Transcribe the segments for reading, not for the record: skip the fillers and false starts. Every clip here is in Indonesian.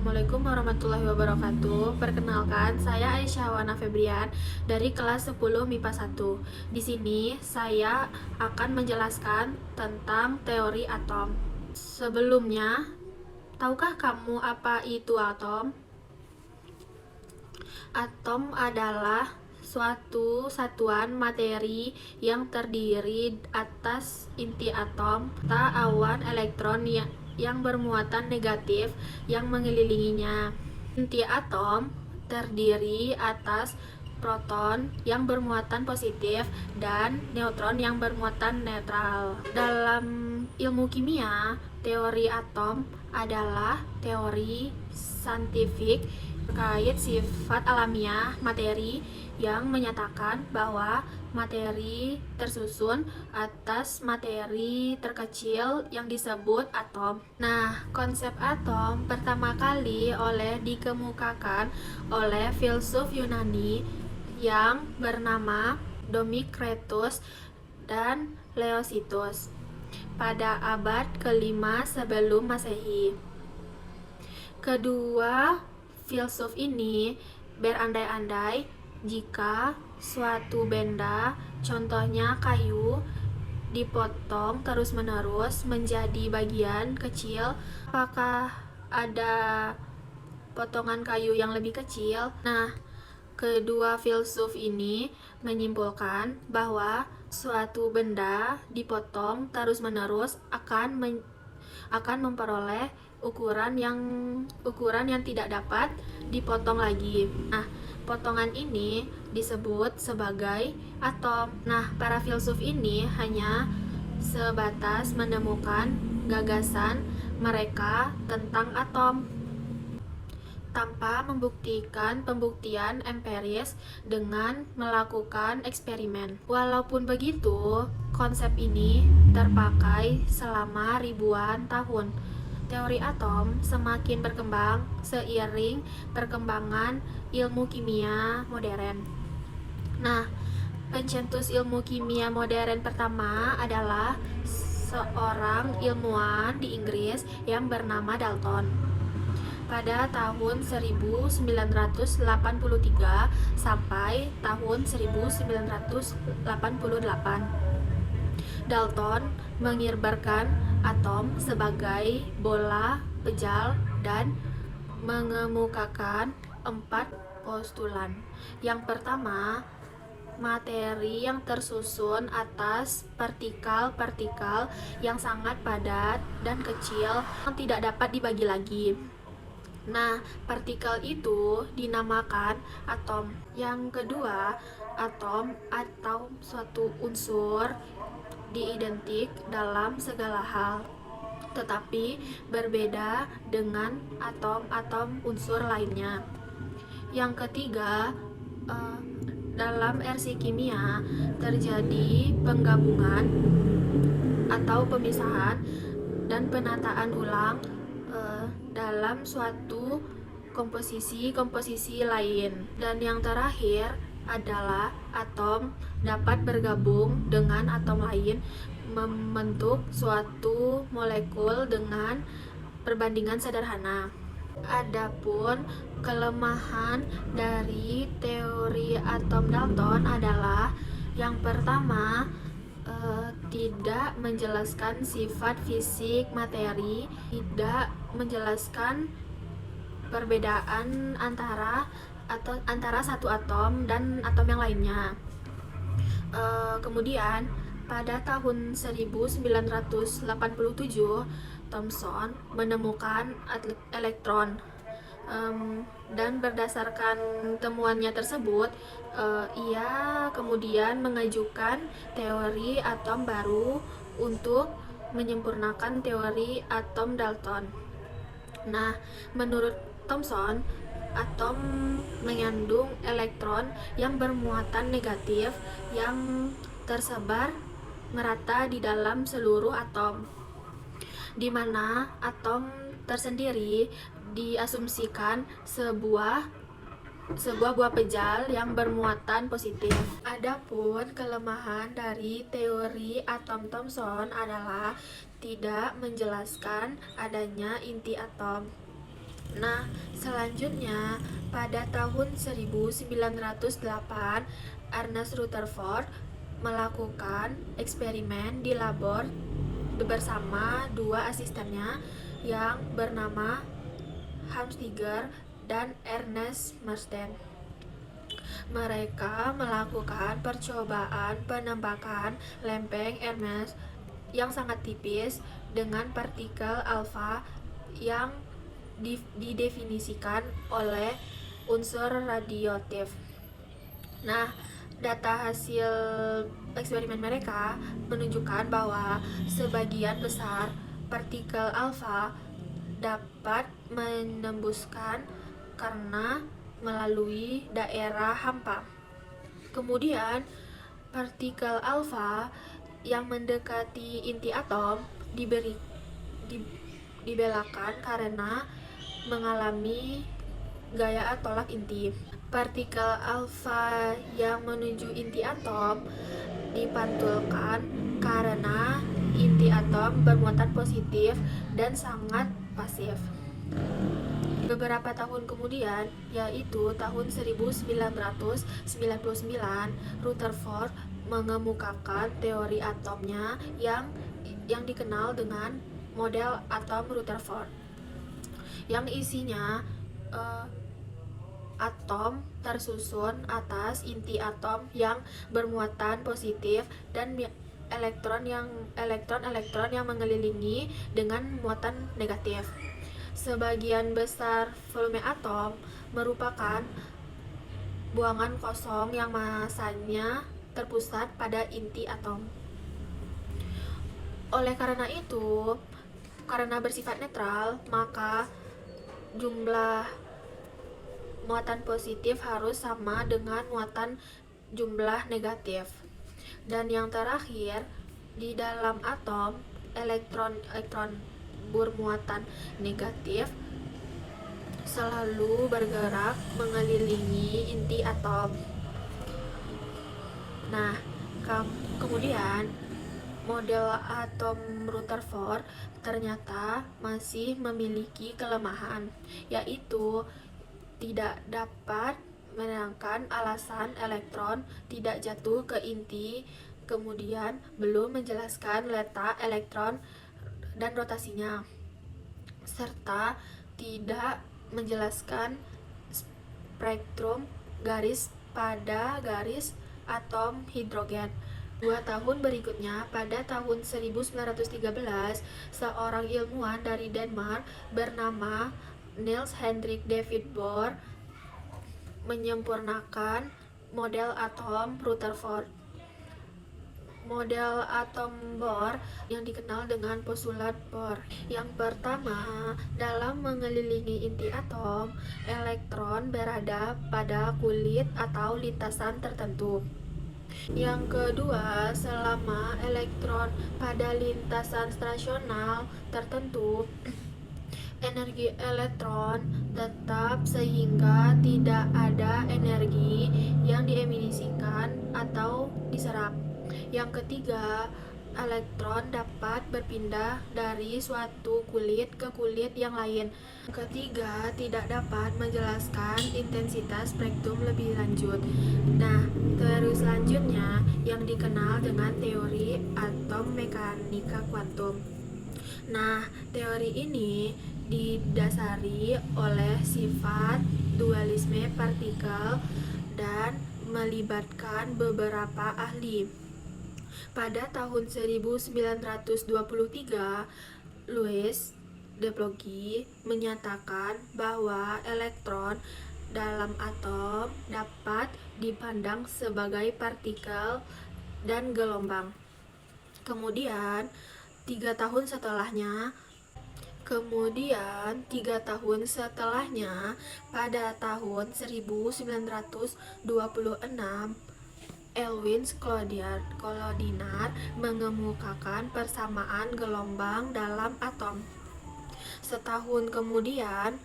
Assalamualaikum warahmatullahi wabarakatuh. Perkenalkan, saya Aisyah Wana Febrian dari kelas 10 MIPA 1. Di sini saya akan menjelaskan tentang teori atom. Sebelumnya, tahukah kamu apa itu atom? Atom adalah suatu satuan materi yang terdiri atas inti atom, serta awan elektron yang bermuatan negatif yang mengelilinginya. Inti atom terdiri atas proton yang bermuatan positif dan neutron yang bermuatan netral. Dalam ilmu kimia, teori atom adalah teori saintifik terkait sifat alamiah materi yang menyatakan bahwa materi tersusun atas materi terkecil yang disebut atom. Nah, konsep atom pertama kali dikemukakan oleh filsuf Yunani yang bernama Demokritus dan Leositus pada abad ke-5 sebelum Masehi. Kedua filsuf ini berandai-andai jika suatu benda, contohnya kayu, dipotong terus-menerus menjadi bagian kecil, apakah ada potongan kayu yang lebih kecil? Nah, kedua filsuf ini menyimpulkan bahwa suatu benda dipotong terus-menerus akan memperoleh ukuran yang tidak dapat dipotong lagi. Nah, potongan ini disebut sebagai atom. Nah, para filsuf ini hanya sebatas menemukan gagasan mereka tentang atom tanpa membuktikan pembuktian empiris dengan melakukan eksperimen. Walaupun begitu, konsep ini terpakai selama ribuan tahun. Teori atom semakin berkembang seiring perkembangan ilmu kimia modern. Nah, pencetus ilmu kimia modern pertama adalah seorang ilmuwan di Inggris yang bernama Dalton. Pada tahun 1983 sampai tahun 1988, Dalton menggambarkan atom sebagai bola pejal dan mengemukakan 4 postulan. Yang pertama, materi yang tersusun atas partikel-partikel yang sangat padat dan kecil yang tidak dapat dibagi lagi. Nah, partikel itu dinamakan atom. Yang kedua, atom atau suatu unsur identik dalam segala hal, tetapi berbeda dengan atom-atom unsur lainnya. Yang ketiga, dalam reaksi kimia terjadi penggabungan atau pemisahan dan penataan ulang dalam suatu komposisi lain. Dan yang terakhir adalah atom dapat bergabung dengan atom lain membentuk suatu molekul dengan perbandingan sederhana. Adapun kelemahan dari teori atom Dalton adalah yang pertama, tidak menjelaskan sifat fisik materi, tidak menjelaskan perbedaan antara satu atom dan atom yang lainnya. Kemudian pada tahun 1987 Thomson menemukan elektron, dan berdasarkan temuannya tersebut, ia kemudian mengajukan teori atom baru untuk menyempurnakan teori atom Dalton. Nah, menurut Thomson, atom mengandung elektron yang bermuatan negatif yang tersebar merata di dalam seluruh atom, di mana atom tersendiri diasumsikan sebuah buah pejal yang bermuatan positif. Adapun kelemahan dari teori atom Thomson adalah tidak menjelaskan adanya inti atom. Nah, selanjutnya pada tahun 1908, Ernest Rutherford melakukan eksperimen di labor bersama dua asistennya yang bernama Hans Tiger dan Ernest Marsden. Mereka melakukan percobaan penembakan lempeng Hermes yang sangat tipis dengan partikel alfa yang didefinisikan oleh unsur radioaktif. Nah, data hasil eksperimen mereka menunjukkan bahwa sebagian besar partikel alfa dapat menembuskan karena melalui daerah hampa. Kemudian, partikel alfa yang mendekati inti atom dibelakang karena mengalami gaya tolak inti. Partikel alfa yang menuju inti atom dipantulkan karena inti atom bermuatan positif dan sangat pasif. Beberapa tahun kemudian, yaitu tahun 1999, Rutherford mengemukakan teori atomnya yang dikenal dengan model atom Rutherford, yang isinya atom tersusun atas inti atom yang bermuatan positif dan elektron-elektron yang mengelilingi dengan muatan negatif. Sebagian besar volume atom merupakan buangan kosong yang masanya terpusat pada inti atom. Oleh karena itu, karena bersifat netral, maka jumlah muatan positif harus sama dengan muatan jumlah negatif. Dan yang terakhir, di dalam atom, elektron bermuatan negatif selalu bergerak mengelilingi inti atom. Nah, kemudian model atom Rutherford ternyata masih memiliki kelemahan, yaitu tidak dapat menerangkan alasan elektron tidak jatuh ke inti, kemudian belum menjelaskan letak elektron dan rotasinya, serta tidak menjelaskan spektrum garis pada garis atom hidrogen. 2 tahun berikutnya, pada tahun 1913, seorang ilmuwan dari Denmark bernama Niels Henrik David Bohr menyempurnakan model atom Rutherford. Model atom Bohr yang dikenal dengan postulat Bohr. Yang pertama, dalam mengelilingi inti atom, elektron berada pada kulit atau lintasan tertentu. Yang kedua, selama elektron pada lintasan stasional tertentu, energi elektron tetap sehingga tidak ada energi yang diemisikan atau diserap. Yang ketiga, elektron dapat berpindah dari suatu kulit ke kulit yang lain. Yang ketiga, tidak dapat menjelaskan intensitas spektrum lebih lanjut. Nah, terus selanjutnya yang dikenal dengan teori atom mekanika kuantum. Nah, teori ini didasari oleh sifat dualisme partikel dan melibatkan beberapa ahli. Pada tahun 1923, Louis de Broglie menyatakan bahwa elektron dalam atom dapat dipandang sebagai partikel dan gelombang. Kemudian, 3 tahun setelahnya, pada tahun 1926, Elwin Clodinar mengemukakan persamaan gelombang dalam atom. Setahun kemudian,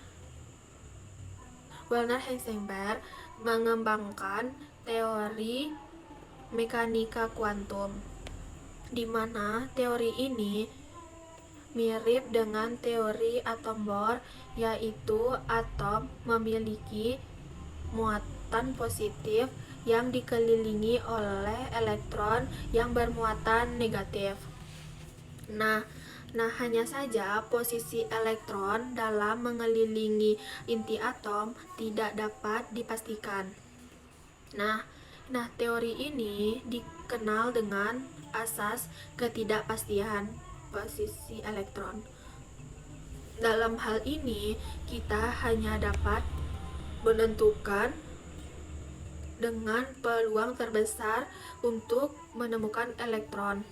Werner Heisenberg mengembangkan teori mekanika kuantum, di mana teori ini mirip dengan teori atom Bohr, yaitu atom memiliki muatan positif yang dikelilingi oleh elektron yang bermuatan negatif. Nah, hanya saja posisi elektron dalam mengelilingi inti atom tidak dapat dipastikan. Nah, teori ini dikenal dengan asas ketidakpastian posisi elektron. Dalam hal ini, kita hanya dapat menentukan dengan peluang terbesar untuk menemukan elektron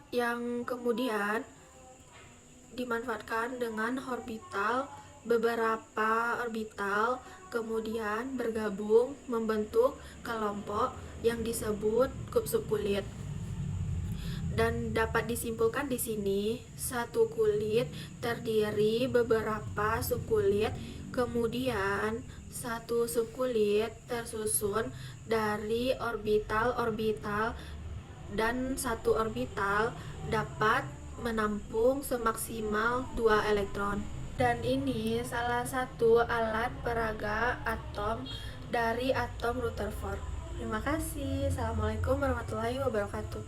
yang kemudian dimanfaatkan dengan orbital. Beberapa orbital kemudian bergabung membentuk kelompok yang disebut kub subkulit. Dan dapat disimpulkan di sini, satu kulit terdiri beberapa subkulit, kemudian satu subkulit tersusun dari orbital-orbital, dan satu orbital dapat menampung semaksimal 2 elektron. Dan ini salah satu alat peraga atom dari atom Rutherford. Terima kasih. Assalamualaikum warahmatullahi wabarakatuh.